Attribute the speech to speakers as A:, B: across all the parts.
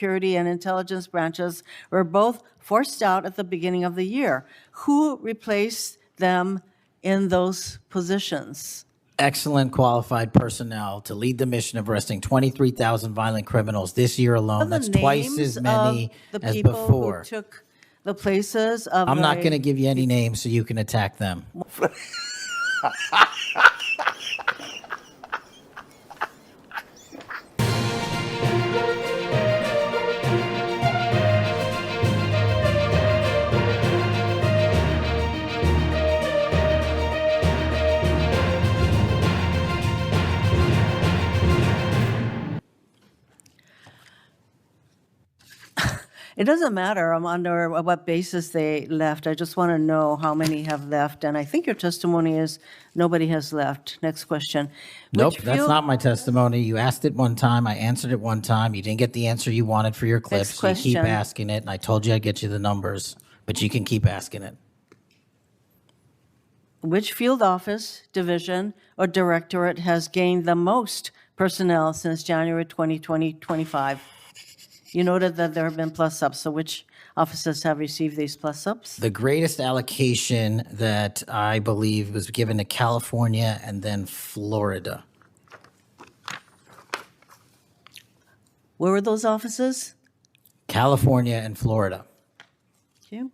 A: Security and Intelligence branches were both forced out at the beginning of the year. Who replaced them in those positions?
B: Excellent qualified personnel to lead the mission of arresting 23,000 violent criminals this year alone. That's twice as many
A: the
B: as
A: people
B: before.
A: who took the places of
B: I'm not going to give you any names so you can attack them.
A: It doesn't matter under what basis they left. I just want to know how many have left. And I think your testimony is nobody has left. Next question.
B: Nope, that's not my testimony. You asked it one time. I answered it one time. You didn't get the answer you wanted for your clips. So you keep asking it. And I told you I'd get you the numbers, but you can keep asking it.
A: Which field office, division, or directorate has gained the most personnel since January 2025? You noted that there have been plus-ups, so which offices have received these plus-ups?
B: The greatest allocation that I believe was given to California and then Florida.
A: Where were those offices?
B: California and Florida.
A: Thank you.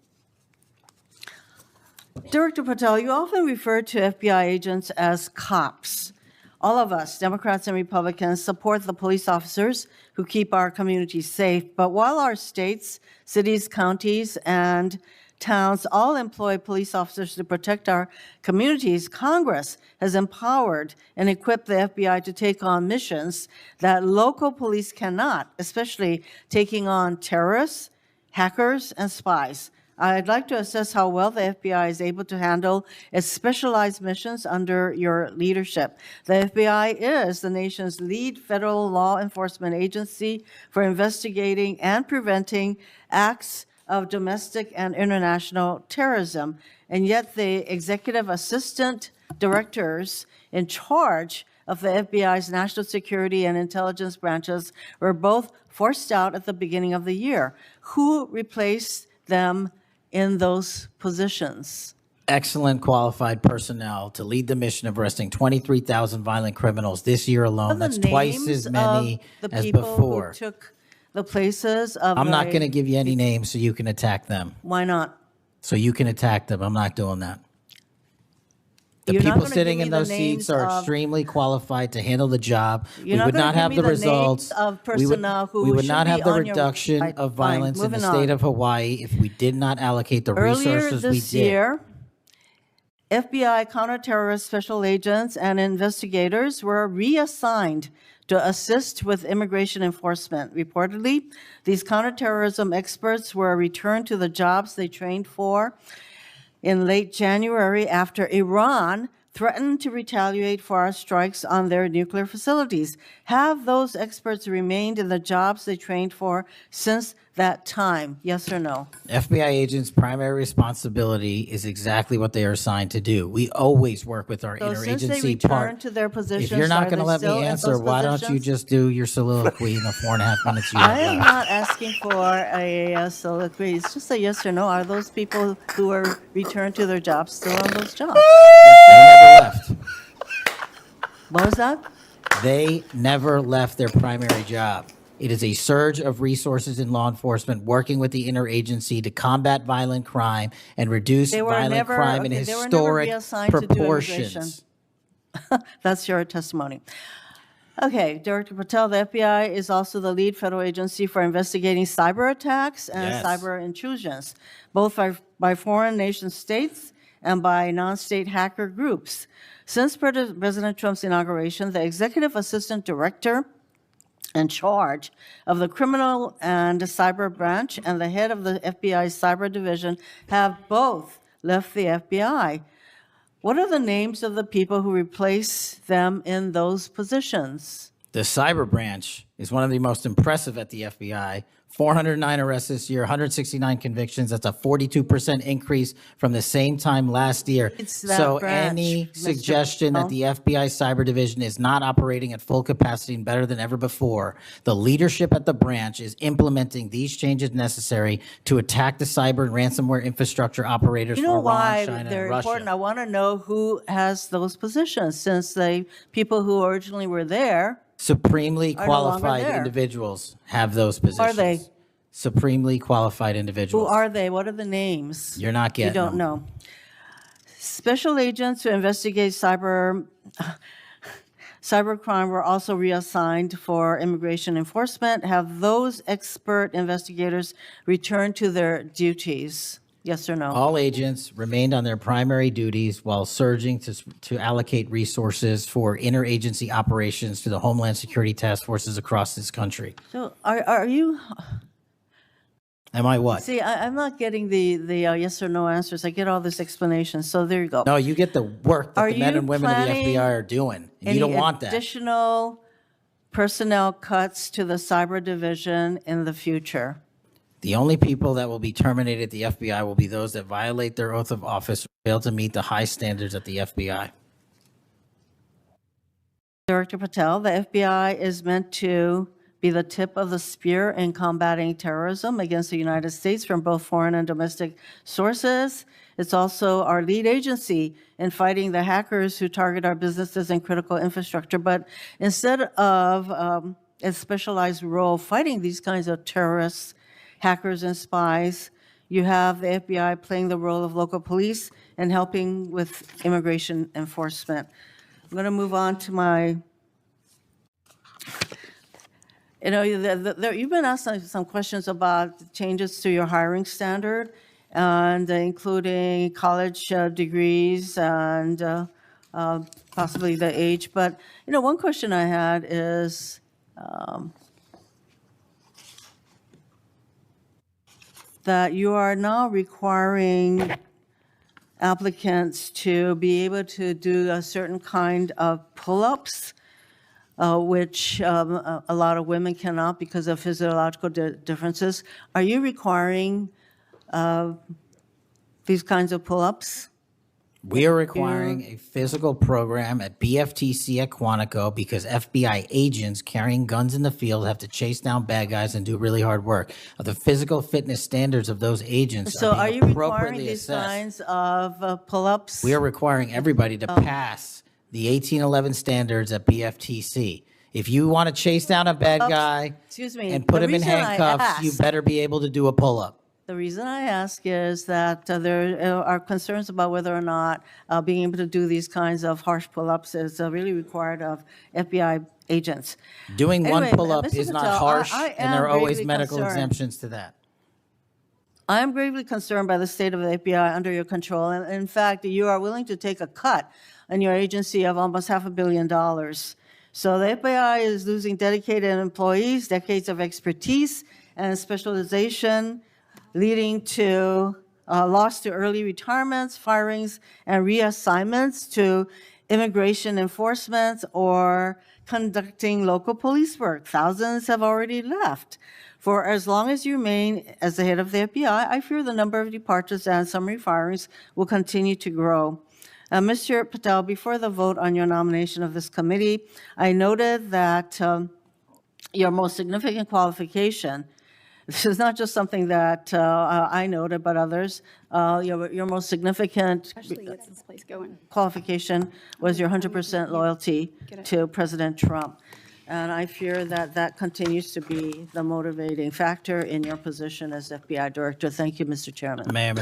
A: Director Patel, you often refer to FBI agents as cops. All of us, Democrats and Republicans, support the police officers who keep our communities safe. But while our states, cities, counties, and towns all employ police officers to protect our communities, Congress has empowered and equipped the FBI to take on missions that local police cannot, especially taking on terrorists, hackers, and spies. I'd like to assess how well the FBI is able to handle its specialized missions under your leadership. The FBI is the nation's lead federal law enforcement agency for investigating and preventing acts of domestic and international terrorism. And yet the executive assistant directors in charge of the FBI's national security and intelligence branches were both forced out at the beginning of the year. Who replaced them in those positions?
B: Excellent qualified personnel to lead the mission of arresting 23,000 violent criminals this year alone. That's twice as many as before.
A: Who took the places of
B: I'm not going to give you any names so you can attack them.
A: Why not?
B: So you can attack them. I'm not doing that. The
A: You're not
B: people
A: gonna
B: sitting
A: give me
B: in
A: the
B: those
A: names
B: seats are
A: of-
B: extremely qualified to handle the job. We
A: You're not
B: would
A: gonna
B: not
A: give
B: have
A: me
B: the
A: the names
B: results.
A: of
B: We would-
A: personnel who
B: we would
A: should
B: not
A: be
B: have the
A: on your-
B: reduction
A: Right,
B: of
A: fine.
B: violence in the
A: Moving
B: state
A: on.
B: of Hawaii if we did not allocate the
A: Earlier
B: resources we
A: this
B: did.
A: year, FBI counterterrorist special agents and investigators were reassigned to assist with immigration enforcement. Reportedly, these counterterrorism experts were returned to the jobs they trained for in late January after Iran threatened to retaliate for our strikes on their nuclear facilities. Have those experts remained in the jobs they trained for since that time? Yes or no?
B: FBI agents' primary responsibility is exactly what they are assigned to do. We always work with our
A: So since they
B: interagency
A: returned
B: part.
A: to their positions,
B: If you're not
A: are
B: going to
A: they
B: let me
A: still in
B: answer,
A: those
B: why don't you
A: positions?
B: just do your soliloquy in the 4.5 minutes you
A: I
B: have
A: am
B: left?
A: not asking for a soliloquy. It's just a yes or no. Are those people who are returned to their jobs still on those jobs?
B: They never left.
A: What was that?
B: They never left their primary job. It is a surge of resources in law enforcement working with the interagency to combat violent crime and reduce
A: They were
B: violent
A: never-
B: crime in
A: okay, they were never
B: historic
A: reassigned to do
B: proportions.
A: That's your testimony. Okay, Director Patel, the FBI is also the lead federal agency for investigating cyber attacks and
B: Yes.
A: cyber intrusions, both by foreign nation states and by non-state hacker groups. Since President Trump's inauguration, the executive assistant director in charge of the criminal and cyber branch and the head of the FBI's cyber division have both left the FBI. What are the names of the people who replace them in those positions?
B: The cyber branch is one of the most impressive at the FBI. 409 arrests this year, 169 convictions. That's a 42% increase from the same time last year.
A: It's that
B: so
A: branch,
B: any
A: Mr.
B: suggestion that the FBI cyber division is not operating at full capacity and better than ever before, the leadership at the branch is implementing these changes necessary to attack the cyber and ransomware infrastructure operators
A: You know
B: from Iran,
A: why
B: China,
A: they're
B: and Russia.
A: important? I want to know who has those positions, since the people who originally were there.
B: Supremely
A: Are no longer
B: qualified
A: there.
B: individuals have those positions.
A: Are they?
B: Supremely qualified individuals.
A: Who are they? What are the names?
B: You're not getting
A: You don't
B: them.
A: know. Special agents who investigate cybercrime were also reassigned for immigration enforcement. Have those expert investigators returned to their duties? Yes or no?
B: All agents remained on their primary duties while surging to allocate resources for interagency operations to the Homeland Security task forces across this country.
A: So are you?
B: Am I what?
A: See, I'm not getting the yes or no answers. I get all this explanation. So there you go.
B: No, you get the work that
A: Are
B: the men
A: you
B: and women of the
A: planning
B: FBI are doing. And you don't want that.
A: Additional personnel cuts to the cyber division in the future?
B: The only people that will be terminated at the FBI will be those that violate their oath of office or fail to meet the high standards at the FBI.
A: Director Patel, the FBI is meant to be the tip of the spear in combating terrorism against the United States from both foreign and domestic sources. It's also our lead agency in fighting the hackers who target our businesses and critical infrastructure. But instead of a specialized role fighting these kinds of terrorists, hackers, and spies, you have the FBI playing the role of local police and helping with immigration enforcement. I'm going to move on to my, you've been asked some questions about changes to your hiring standard, and including college degrees and possibly the age. But, one question I had is, that you are now requiring applicants to be able to do a certain kind of pull-ups, which a lot of women cannot because of physiological differences. Are you requiring these kinds of pull-ups?
B: We are requiring a physical program at BFTC at Quantico because FBI agents carrying guns in the field have to chase down bad guys and do really hard work. The physical fitness standards of those agents
A: So
B: are
A: are
B: being
A: you
B: appropriately
A: requiring these
B: assessed.
A: kinds of pull-ups?
B: We are requiring everybody to pass the 1811 standards at BFTC. If you want to chase down a bad guy and put him in handcuffs, you better be able to do a pull-up.
A: The reason I ask is that there are concerns about whether or not being able to do these kinds of harsh pull-ups is really required of FBI agents.
B: Doing
A: Anyway,
B: one pull-up
A: Mr.
B: is not
A: Patel,
B: harsh,
A: I
B: and there are
A: am
B: always
A: gravely
B: medical
A: concerned.
B: exemptions to that.
A: I am gravely concerned by the state of the FBI under your control. And in fact, you are willing to take a cut on your agency of almost $500 million. So the FBI is losing dedicated employees, decades of expertise and specialization, leading to loss to early retirements, firings, and reassignments to immigration enforcement or conducting local police work. Thousands have already left. For as long as you remain as the head of the FBI, I fear the number of departures and summary firings will continue to grow. Mr. Patel, before the vote on your nomination of this committee, I noted that your most significant qualification, this is not just something that I noted, but others, your most significant
C: Actually gets this place going.
A: qualification was your 100% loyalty to President Trump. And I fear that that continues to be the motivating factor in your position as FBI director. Thank you, Mr. Chairman.
B: Mayor,